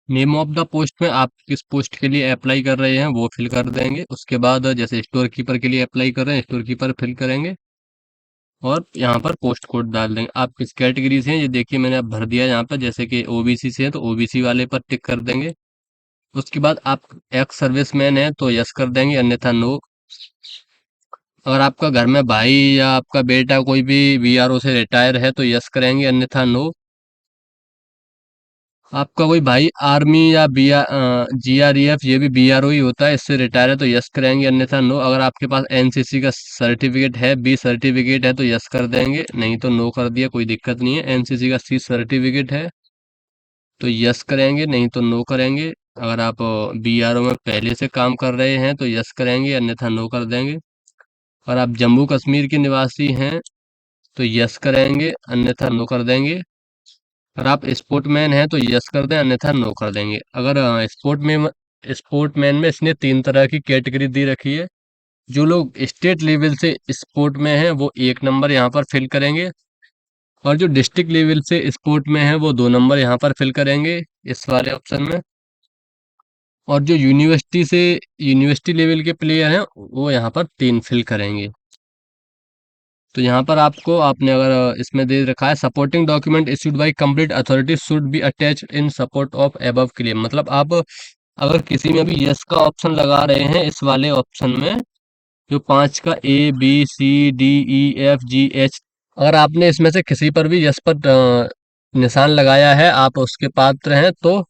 Name of the post में आप किस पोस्ट के लिए अप्लाई कर रहे हैं वो फिल कर देंगे। उसके बाद जैसे स्टोर कीपर के लिए अप्लाई कर रहे हैं, स्टोर कीपर फिल करेंगे और यहाँ पर पोस्ट कोड डाल देंगे। आप किस कैटेगरी से हैं ये देखिए मैंने अब भर दिया यहाँ पर, जैसे कि ओबीसी से हैं तो ओबीसी वाले पर टिक कर देंगे। उसके बाद आप एक्स सर्विसमैन है तो यस कर देंगे, अन्यथा नो। अगर आपका घर में भाई या आपका बेटा कोई भी बीआरओ से रिटायर है तो यस करेंगे, अन्यथा नो। आपका कोई भाई आर्मी या जीआरईएफ ये भी बीआरओ ही होता है, इससे रिटायर है तो यस करेंगे, अन्यथा नो। अगर आपके पास एनसीसी का सर्टिफिकेट है, बी सर्टिफिकेट है तो यस कर देंगे, नहीं तो नो कर दिया, कोई दिक्कत नहीं है। एनसीसी का सी सर्टिफिकेट है तो यस करेंगे, नहीं तो नो करेंगे। अगर आप बीआरओ में पहले से काम कर रहे हैं तो यस करेंगे, अन्यथा नो कर देंगे। और आप जम्मू कश्मीर के निवासी हैं तो यस करेंगे, अन्यथा नो कर देंगे। अगर आप स्पोर्टमैन हैं तो यस कर दें, अन्यथा नो कर देंगे। अगर स्पोर्टमैन में इसने तीन तरह की कैटेगरी दी रखी है। जो लोग स्टेट लेवल से स्पोर्ट में हैं वो एक नंबर यहाँ पर फिल करेंगे, और जो डिस्ट्रिक्ट लेवल से स्पोर्ट में है वो दो नंबर यहाँ पर फिल करेंगे इस वाले ऑप्शन में। और जो यूनिवर्सिटी लेवल के प्लेयर हैं वो यहाँ पर तीन फिल करेंगे। तो यहाँ पर आपने अगर इसमें दे रखा है supporting document issued by complete authority should be attached in support of above claim, मतलब आप अगर किसी में भी यस का ऑप्शन लगा रहे हैं इस वाले ऑप्शन में, जो पांच का A B C D E F G H, अगर आपने इसमें से किसी पर भी यस पर निशान लगाया है, आप उसके पात्र हैं, तो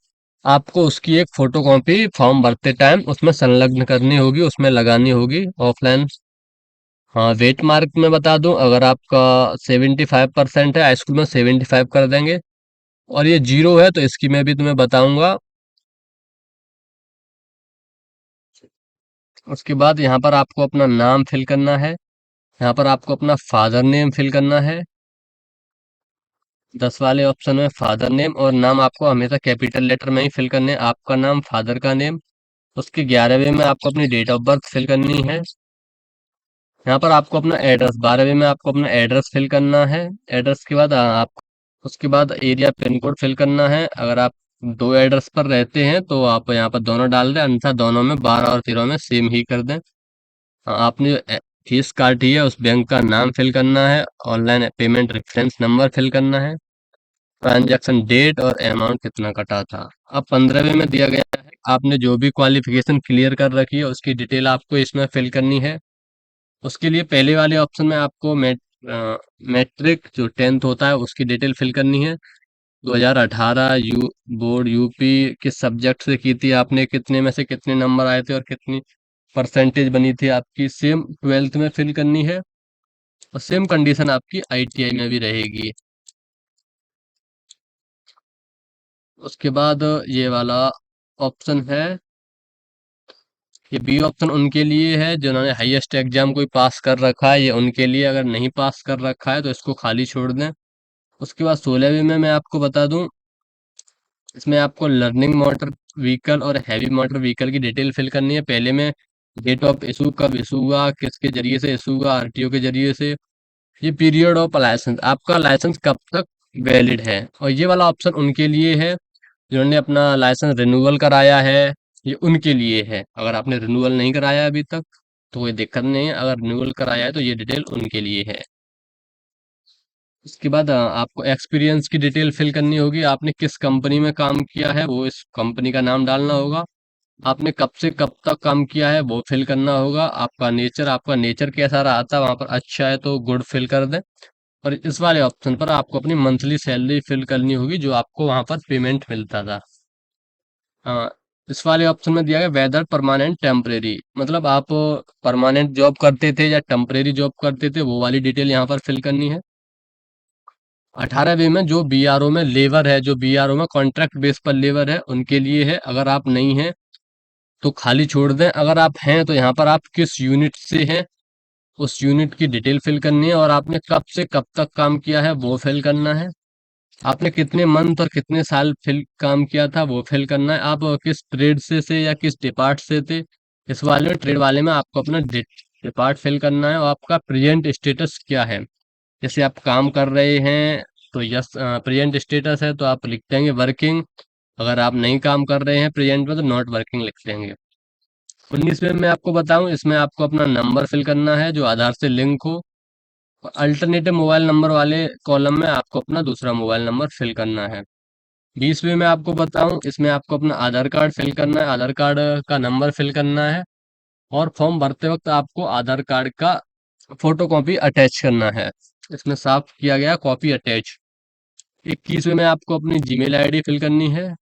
आपको उसकी एक फोटो कॉपी फॉर्म भरते टाइम उसमें संलग्न करनी होगी, उसमें लगानी होगी ऑफलाइन। हाँ, वेट मार्क में बता दूं, अगर आपका 75% है, हाई स्कूल में 75 कर देंगे। और ये जीरो है तो इसकी मैं भी तुम्हें बताऊंगा। उसके बाद यहाँ पर आपको अपना नाम फिल करना है। यहाँ पर आपको अपना फादर नेम फिल करना है। 10 वाले ऑप्शन में फादर नेम और नाम आपको हमेशा कैपिटल लेटर में ही फिल करने हैं, आपका नाम, फादर का नेम। उसके 11वें में आपको अपनी डेट ऑफ बर्थ फिल करनी है। यहाँ पर आपको अपना एड्रेस, 12वें में आपको अपना एड्रेस फिल करना है। एड्रेस के बाद आप उसके बाद एरिया पिन कोड फिल करना है। अगर आप दो एड्रेस पर रहते हैं तो आप यहाँ पर दोनों डाल दें, अन्यथा दोनों में 12 और 13 में सेम ही कर दें। आपने जो फीस काटी है उस बैंक का नाम फिल करना है। Online payment reference number fill करना है। ट्रांजैक्शन डेट और अमाउंट कितना कटा था। अब 15वें में दिया गया है, आपने जो भी क्वालिफिकेशन क्लियर कर रखी है उसकी डिटेल आपको इसमें फिल करनी है। उसके लिए पहले वाले ऑप्शन में आपको मैट्रिक जो 10th होता है उसकी डिटेल फिल करनी है। 2018 बोर्ड यूपी किस सब्जेक्ट से की थी आपने, कितने में से कितने नंबर आए थे और कितनी परसेंटेज बनी थी आपकी, सेम 12th में फिल करनी है। और सेम कंडीशन आपकी आईटीआई में भी रहेगी। उसके बाद ये वाला ऑप्शन है, ये बी ऑप्शन उनके लिए है जिन्होंने हाईएस्ट एग्जाम कोई पास कर रखा है, ये उनके लिए। अगर नहीं पास कर रखा है तो इसको खाली छोड़ दें। उसके बाद 16वीं में मैं आपको बता दूं, इसमें आपको लर्निंग मोटर व्हीकल और हैवी मोटर व्हीकल की डिटेल फिल करनी है। पहले में डेट ऑफ इशू, कब इशू हुआ, किसके जरिए से इशू हुआ, आरटीओ के जरिए से। ये पीरियड ऑफ लाइसेंस, आपका लाइसेंस कब तक वैलिड है। और ये वाला ऑप्शन उनके लिए है जिन्होंने अपना लाइसेंस रिन्यूअल कराया है, ये उनके लिए है। अगर आपने रिन्यूअल नहीं कराया अभी तक तो कोई दिक्कत नहीं है, अगर रिन्यूअल कराया है तो ये डिटेल उनके लिए है। उसके बाद आपको एक्सपीरियंस की डिटेल फिल करनी होगी। आपने किस कंपनी में काम किया है वो इस कंपनी का नाम डालना होगा। आपने कब से कब तक काम किया है वो फिल करना होगा। आपका नेचर कैसा रहा था वहां पर, अच्छा है तो गुड फिल कर दें। और इस वाले ऑप्शन पर आपको अपनी मंथली सैलरी फिल करनी होगी जो आपको वहां पर पेमेंट मिलता था। हाँ, इस वाले ऑप्शन में दिया गया वेदर परमानेंट टेम्परेरी, मतलब आप परमानेंट जॉब करते थे या टेम्परेरी जॉब करते थे वो वाली डिटेल यहाँ पर फिल करनी है। 18वीं में जो बीआरओ में लेबर है, जो बीआरओ में कॉन्ट्रैक्ट बेस पर लेबर है उनके लिए है। अगर आप नहीं हैं तो खाली छोड़ दें। अगर आप हैं तो यहाँ पर आप किस यूनिट से हैं उस यूनिट की डिटेल फिल करनी है, और आपने कब से कब तक काम किया है वो फिल करना है। आपने कितने मंथ और कितने साल फिल काम किया था वो फिल करना है। आप किस ट्रेड से या किस डिपार्ट से थे, इस वाले ट्रेड वाले में आपको अपना डिपार्ट फिल करना है। और आपका प्रेजेंट स्टेटस क्या है, जैसे आप काम कर रहे हैं तो यस प्रेजेंट स्टेटस है तो आप लिख देंगे वर्किंग। अगर आप नहीं काम कर रहे हैं प्रेजेंट में तो नॉट वर्किंग लिख देंगे। 19वें में आपको बताऊं, इसमें आपको अपना नंबर फिल करना है जो आधार से लिंक हो। अल्टरनेटिव मोबाइल नंबर वाले कॉलम में आपको अपना दूसरा मोबाइल नंबर फिल करना है। 20वें में आपको बताऊं, इसमें आपको अपना आधार कार्ड फिल करना है, आधार कार्ड का नंबर फिल करना है। और फॉर्म भरते वक्त आपको आधार कार्ड का फोटो कॉपी अटैच करना है। इसमें साफ किया गया कॉपी अटैच। 21वें में आपको अपनी जीमेल आईडी फिल करनी है।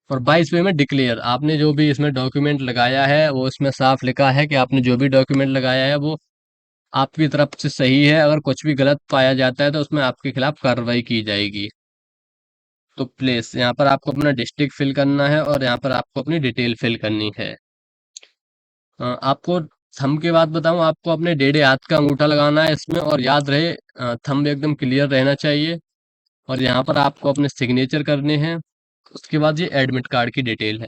और 22वें में डिक्लेयर, आपने जो भी इसमें डॉक्यूमेंट लगाया है वो इसमें साफ लिखा है कि आपने जो भी डॉक्यूमेंट लगाया है वो आपकी तरफ से सही है। अगर कुछ भी गलत पाया जाता है तो उसमें आपके खिलाफ कार्रवाई की जाएगी। तो प्लेस, यहाँ पर आपको अपना डिस्ट्रिक्ट फिल करना है और यहाँ पर आपको अपनी डिटेल फिल करनी है। आपको थंब के बाद बताऊं, आपको अपने डेढ़े हाथ का अंगूठा लगाना है इसमें, और याद रहे थंब एकदम क्लियर रहना चाहिए। और यहाँ पर आपको अपने सिग्नेचर करने हैं। उसके बाद ये एडमिट कार्ड की डिटेल है।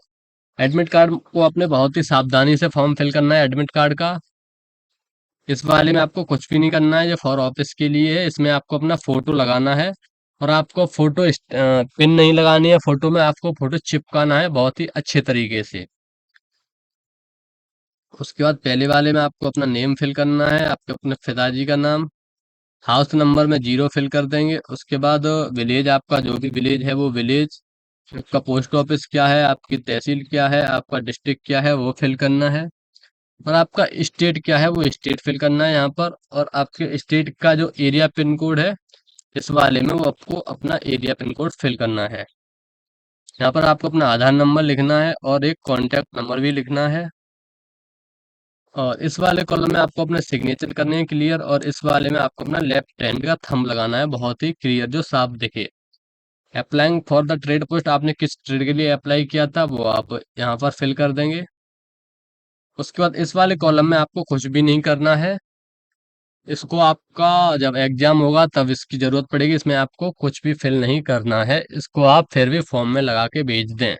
एडमिट कार्ड को आपने बहुत ही सावधानी से फॉर्म फिल करना है एडमिट कार्ड का। इस वाले में आपको कुछ भी नहीं करना है, ये फॉर ऑफिस के लिए है। इसमें आपको अपना फोटो लगाना है और आपको फोटो पिन नहीं लगानी है, फोटो में आपको फोटो चिपकाना है बहुत ही अच्छे तरीके से। उसके बाद पहले वाले में आपको अपना नेम फिल करना है, आपके अपने पिताजी का नाम। हाउस नंबर में 0 फिल कर देंगे। उसके बाद विलेज, आपका जो भी विलेज है वो विलेज, आपका पोस्ट ऑफिस क्या है, आपकी तहसील क्या है, आपका डिस्ट्रिक्ट क्या है वो फिल करना है। और आपका स्टेट क्या है वो स्टेट फिल करना है यहाँ पर। और आपके स्टेट का जो एरिया पिन कोड है इस वाले में वो आपको अपना एरिया पिन कोड फिल करना है। यहाँ पर आपको अपना आधार नंबर लिखना है और एक कॉन्टैक्ट नंबर भी लिखना है। और इस वाले कॉलम में आपको अपने सिग्नेचर करने हैं क्लियर, और इस वाले में आपको अपना लेफ्ट हैंड का थंब लगाना है बहुत ही क्लियर जो साफ दिखे। Applying for the trade post, आपने किस ट्रेड के लिए अप्लाई किया था वो आप यहाँ पर फिल कर देंगे। उसके बाद इस वाले कॉलम में आपको कुछ भी नहीं करना है। इसको आपका जब एग्जाम होगा तब इसकी जरूरत पड़ेगी। इसमें आपको कुछ भी फिल नहीं करना है, इसको आप फिर भी फॉर्म में लगा के भेज दें।